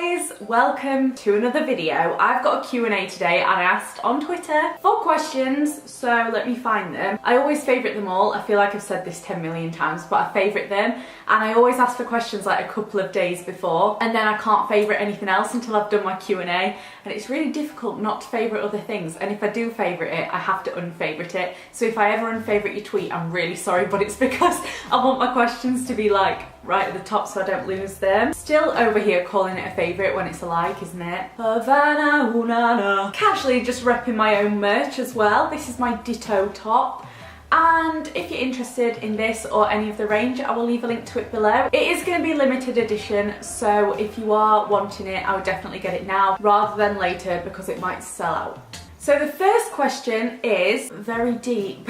guys, welcome to another video. I've got a Q&A today and I asked on Twitter for questions, so let me find them. I always favourite them all. I feel like I've said this 10 million times, but I favourite them, and I always ask for questions like a couple of days before, and then I can't favourite anything else until I've done my Q&A, and it's really difficult not to favourite other things, and if I do favourite it, I have to unfavourite it. So if I ever unfavourite your tweet, I'm really sorry, but it's because I want my questions to be like right at the top so I don't lose them. Still over here calling it a favourite when it's a like, isn't it? Havana, unana. Casually just repping my own merch as well. This is my Ditto top. And if you're interested in this or any of the range, I will leave a link to it below. It is going to be limited edition, so if you are wanting it, I would definitely get it now rather than later because it might sell out. So the first question is very deep.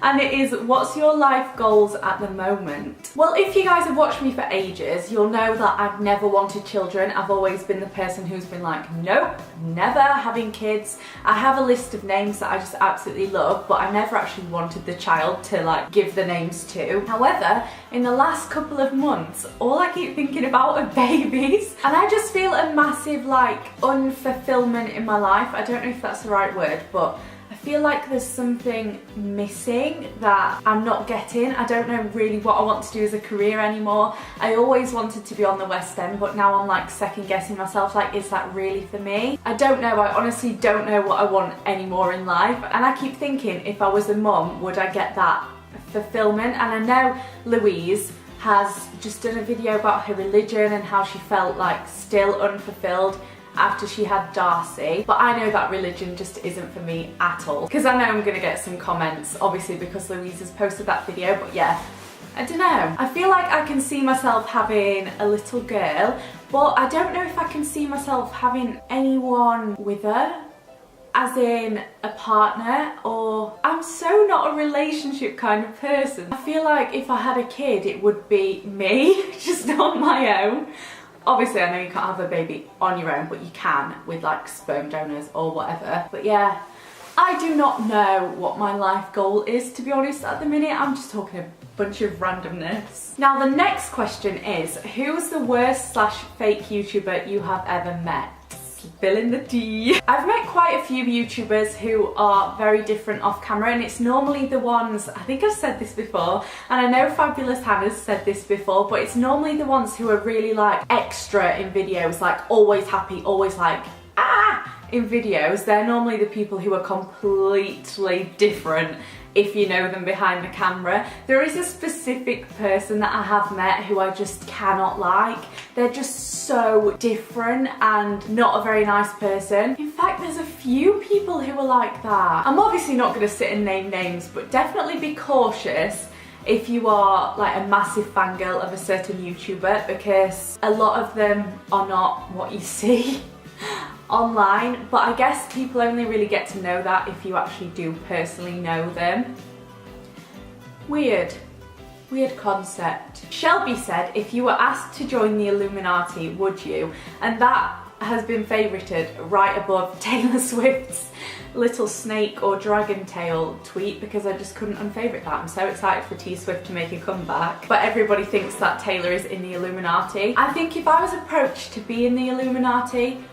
And it is, what's your life goals at the moment? Well, if you guys have watched me for ages, you'll know that I've never wanted children. I've always been the person who's been like, nope, never having kids. I have a list of names that I just absolutely love, but I never actually wanted the child to like give the names to. However, in the last couple of months, all I keep thinking about are babies. And I just feel a massive like unfulfillment in my life. I don't know if that's the right word, but I feel like there's something missing that I'm not getting. I don't know really what I want to do as a career anymore. I always wanted to be on the West End, but now I'm like second guessing myself, like, is that really for me? I don't know, I honestly don't know what I want anymore in life. And I keep thinking, if I was a mum, would I get that fulfillment? And I know Louise has just done a video about her religion and how she felt like still unfulfilled after she had Darcy, but I know that religion just isn't for me at all, because I know I'm gonna get some comments obviously because Louise has posted that video. But yeah, I don't know, I feel like I can see myself having a little girl, but I don't know if I can see myself having anyone with her, as in a partner, or I'm so not a relationship kind of person. I feel like if I had a kid it would be me, just on my own. Obviously, I know you can't have a baby on your own, but you can with like sperm donors or whatever. But yeah, I do not know what my life goal is, to be honest, at the minute. I'm just talking a bunch of randomness. Now, the next question is, who's the worst / fake YouTuber you have ever met? Spill in the tea. I've met quite a few YouTubers who are very different off camera, and it's normally the ones, I think I've said this before, and I know Fabulous Hannah's said this before, but it's normally the ones who are really like extra in videos, like always happy, always like in videos. They're normally the people who are completely different if you know them behind the camera. There is a specific person that I have met who I just cannot like. They're just so different and not a very nice person. In fact, there's a few people who are like that. I'm obviously not going to sit and name names, but definitely be cautious if you are like a massive fangirl of a certain YouTuber, because a lot of them are not what you see online. But I guess people only really get to know that if you actually do personally know them. Weird concept. Shelby said, if you were asked to join the Illuminati, would you? And that has been favorited right above Taylor Swift's little snake or dragon tail tweet, because I just couldn't unfavorite that. I'm so excited for T Swift to make a comeback, but everybody thinks that Taylor is in the Illuminati. I think if I was approached to be in the Illuminati,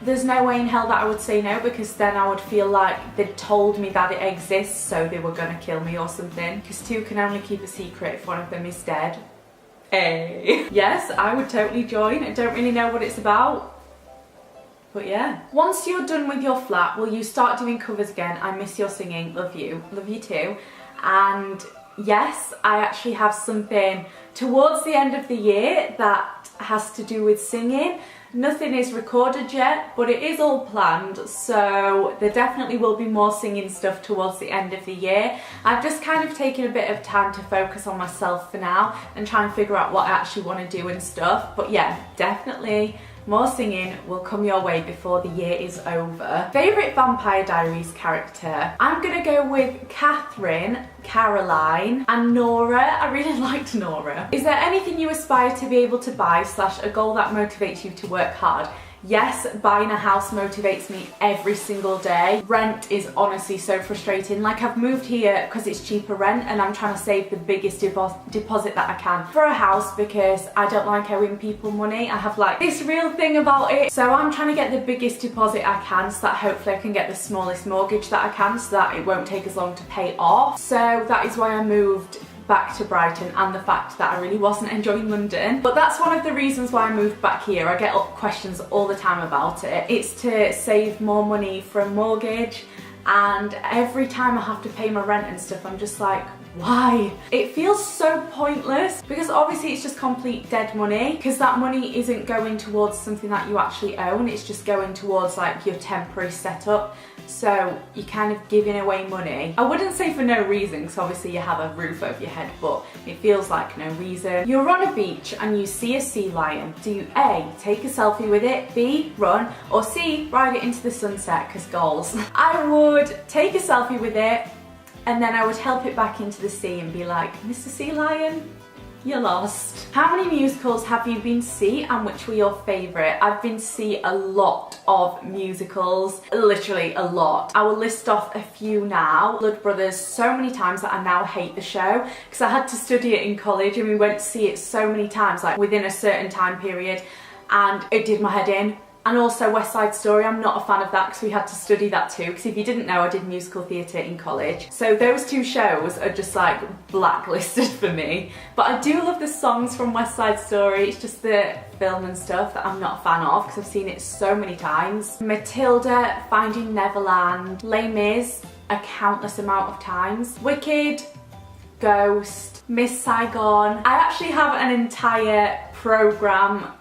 there's no way in hell that I would say no, because then I would feel like they'd told me that it exists, so they were gonna kill me or something, because two can only keep a secret if one of them is dead. Hey. Yes, I would totally join. I don't really know what it's about, but yeah. Once you're done with your flat, will you start doing covers again? I miss your singing. Love you too. And yes, I actually have something towards the end of the year that has to do with singing. Nothing is recorded yet, but it is all planned, so there definitely will be more singing stuff towards the end of the year. I've just kind of taken a bit of time to focus on myself for now and try and figure out what I actually want to do and stuff. But yeah, definitely more singing will come your way before the year is over. Favourite Vampire Diaries character? I'm gonna go with Catherine, Caroline and Nora. I really liked Nora. Is there anything you aspire to be able to buy / a goal that motivates you to work hard? Yes, buying a house motivates me every single day. Rent is honestly so frustrating. Like, I've moved here because it's cheaper rent and I'm trying to save the biggest deposit that I can for a house because I don't like owing people money. I have like this real thing about it. So I'm trying to get the biggest deposit I can so that hopefully I can get the smallest mortgage that I can so that it won't take as long to pay off. So that is why I moved back to Brighton, and the fact that I really wasn't enjoying London. But that's one of the reasons why I moved back here. I get questions all the time about it. It's to save more money for a mortgage, and every time I have to pay my rent and stuff, I'm just like, why? It feels so pointless because obviously it's just complete dead money because that money isn't going towards something that you actually own, it's just going towards like your temporary setup. So you're kind of giving away money. I wouldn't say for no reason because obviously you have a roof over your head, but it feels like no reason. You're on a beach and you see a sea lion. Do you A, take a selfie with it, B, run, or C, ride it into the sunset because goals? I would take a selfie with it and then I would help it back into the sea and be like, Mr. Sea Lion, you're lost. How many musicals have you been to see and which were your favourite? I've been to see a lot of musicals, literally a lot. I will list off a few now. Blood Brothers so many times that I now hate the show because I had to study it in college and we went to see it so many times, like within a certain time period, and it did my head in. And also West Side Story, I'm not a fan of that because we had to study that too, because if you didn't know, I did musical theatre in college. So those two shows are just like blacklisted for me. But I do love the songs from West Side Story, it's just the film and stuff that I'm not a fan of because I've seen it so many times. Matilda, Finding Neverland, Les Mis, a countless amount of times. Wicked, Ghost, Miss Saigon. I actually have an entire programme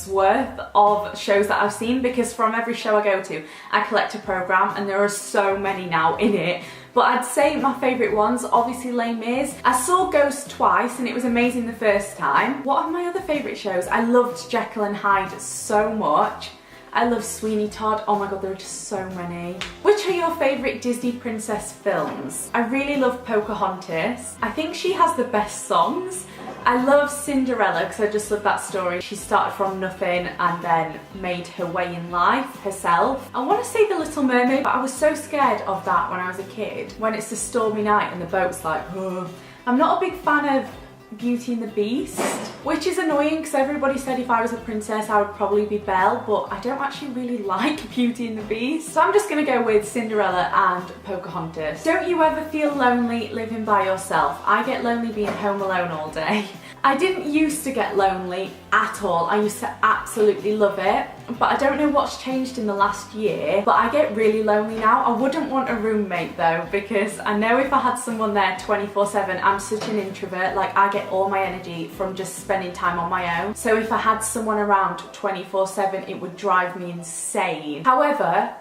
worth of shows that I've seen because from every show I go to I collect a programme and there are so many now in it. But I'd say my favourite ones, obviously Les Mis. I saw Ghost twice and it was amazing the first time. What are my other favourite shows? I loved Jekyll and Hyde so much. I love Sweeney Todd. Oh my god, there are just so many. Which are your favourite Disney princess films? I really love Pocahontas. I think she has the best songs. I love Cinderella because I just love that story. She started from nothing and then made her way in life herself. I want to say The Little Mermaid, but I was so scared of that when I was a kid. When it's a stormy night and the boat's like, ugh. I'm not a big fan of Beauty and the Beast, which is annoying because everybody said if I was a princess I would probably be Belle, but I don't actually really like Beauty and the Beast. So I'm just gonna go with Cinderella and Pocahontas. Don't you ever feel lonely living by yourself? I get lonely being home alone all day. I didn't used to get lonely at all. I used to absolutely love it, but I don't know what's changed in the last year, but I get really lonely now. I wouldn't want a roommate though, because I know if I had someone there 24/7, I'm such an introvert, like I get all my energy from just spending time on my own. So if I had someone around 24/7, it would drive me insane. However,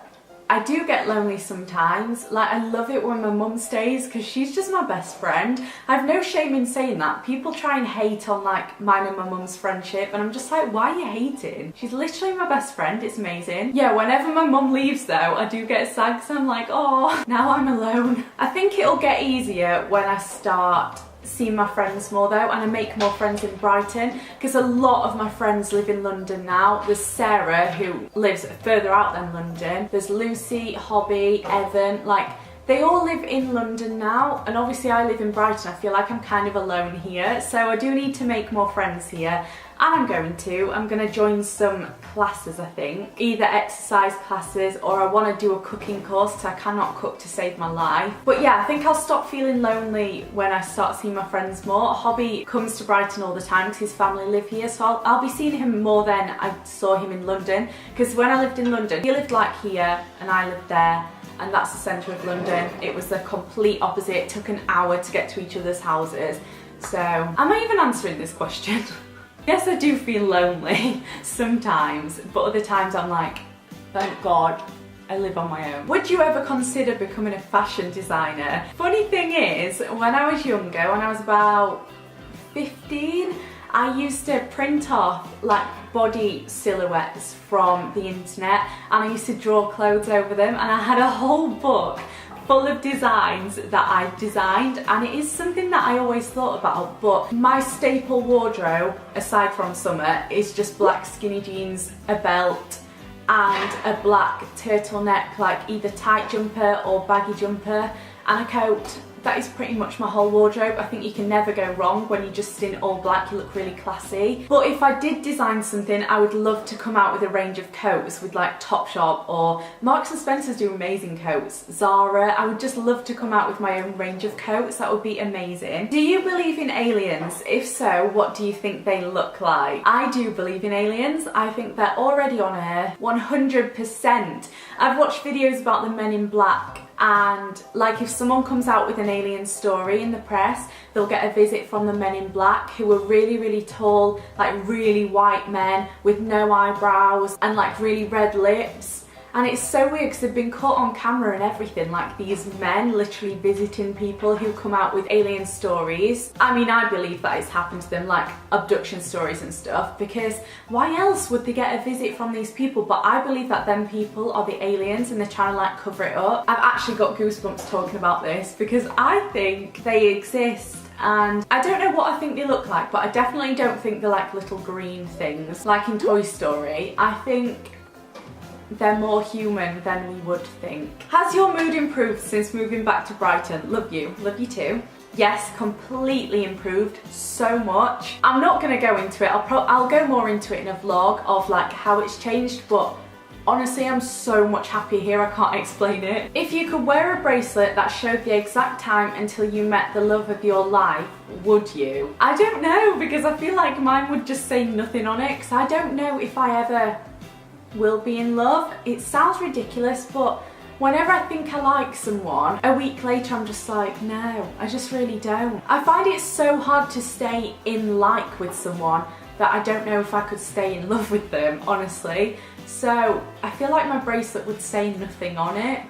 I do get lonely sometimes. Like, I love it when my mum stays because she's just my best friend. I have no shame in saying that. People try and hate on like mine and my mum's friendship and I'm just like, why are you hating? She's literally my best friend, it's amazing. Yeah, whenever my mum leaves though, I do get sad because I'm like, oh, now I'm alone. I think it'll get easier when I start seeing my friends more though, and I make more friends in Brighton because a lot of my friends live in London now. There's Sarah who lives further out than London. There's Lucy, Hobby, Evan, like they all live in London now, and obviously I live in Brighton. I feel like I'm kind of alone here, so I do need to make more friends here. And I'm going to join some classes, I think. Either exercise classes or I want to do a cooking course because I cannot cook to save my life. But yeah, I think I'll stop feeling lonely when I start seeing my friends more. Hobby comes to Brighton all the time because his family live here, so I'll be seeing him more than I saw him in London. Because when I lived in London, he lived like here and I lived there, and that's the centre of London. It was the complete opposite. It took an hour to get to each other's houses. So, am I even answering this question? Yes, I do feel lonely sometimes, but other times I'm like, thank God, I live on my own. Would you ever consider becoming a fashion designer? Funny thing is, when I was younger, when I was about 15, I used to print off like body silhouettes from the internet and I used to draw clothes over them, and I had a whole book full of designs that I designed, and it is something that I always thought about, but my staple wardrobe, aside from summer, is just black skinny jeans, a belt, and a black turtleneck, like either tight jumper or baggy jumper, and a coat. That is pretty much my whole wardrobe. I think you can never go wrong when you're just in all black. You look really classy. But if I did design something, I would love to come out with a range of coats with like Topshop or Marks and Spencer's do amazing coats. Zara. I would just love to come out with my own range of coats. That would be amazing. Do you believe in aliens? If so, what do you think they look like? I do believe in aliens. I think they're already on Earth, 100%. I've watched videos about the Men in Black, and like if someone comes out with an alien story in the press, they'll get a visit from the Men in Black, who are really, really tall, like really white men with no eyebrows and like really red lips. And it's so weird because they've been caught on camera and everything, like these men literally visiting people who come out with alien stories. I mean, I believe that it's happened to them, like abduction stories and stuff, because why else would they get a visit from these people? But I believe that them people are the aliens and they're trying to like cover it up. I've actually got goosebumps talking about this because I think they exist. And I don't know what I think they look like, but I definitely don't think they're like little green things like in Toy Story. I think they're more human than we would think. Has your mood improved since moving back to Brighton? Love you too. Yes, completely improved, so much. I'm not gonna go into it, I'll go more into it in a vlog of like how it's changed, but honestly, I'm so much happier here, I can't explain it. If you could wear a bracelet that showed the exact time until you met the love of your life, would you? I don't know, because I feel like mine would just say nothing on it, because I don't know if I ever will be in love. It sounds ridiculous, but whenever I think I like someone, a week later I'm just like, no, I just really don't. I find it so hard to stay in like with someone that I don't know if I could stay in love with them, honestly. So I feel like my bracelet would say nothing on it.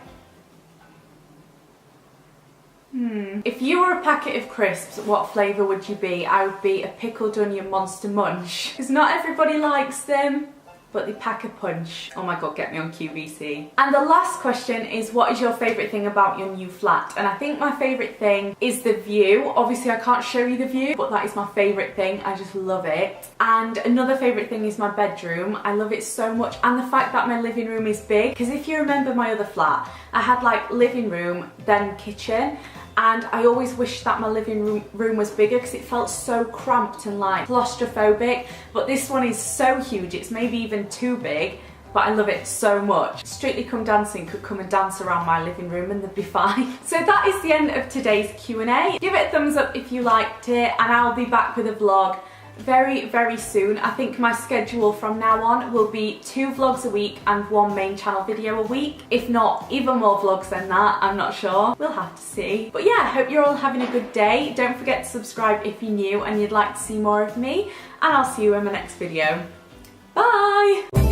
If you were a packet of crisps, what flavour would you be? I would be a pickled onion Monster Munch, because not everybody likes them, but they pack a punch. Oh my god, get me on QVC. And the last question is, what is your favourite thing about your new flat? And I think my favourite thing is the view. Obviously I can't show you the view, but that is my favourite thing. I just love it. And another favourite thing is my bedroom. I love it so much, and the fact that my living room is big, because if you remember my other flat, I had like living room, then kitchen, and I always wished that my living room was bigger because it felt so cramped and like claustrophobic. But this one is so huge, it's maybe even too big, but I love it so much. Strictly Come Dancing could come and dance around my living room and they'd be fine. So that is the end of today's Q&A. Give it a thumbs up if you liked it, and I'll be back with a vlog very, very soon. I think my schedule from now on will be 2 vlogs a week and 1 main channel video a week. If not, even more vlogs than that, I'm not sure. We'll have to see. But yeah, I hope you're all having a good day. Don't forget to subscribe if you're new and you'd like to see more of me, and I'll see you in my next video. Bye!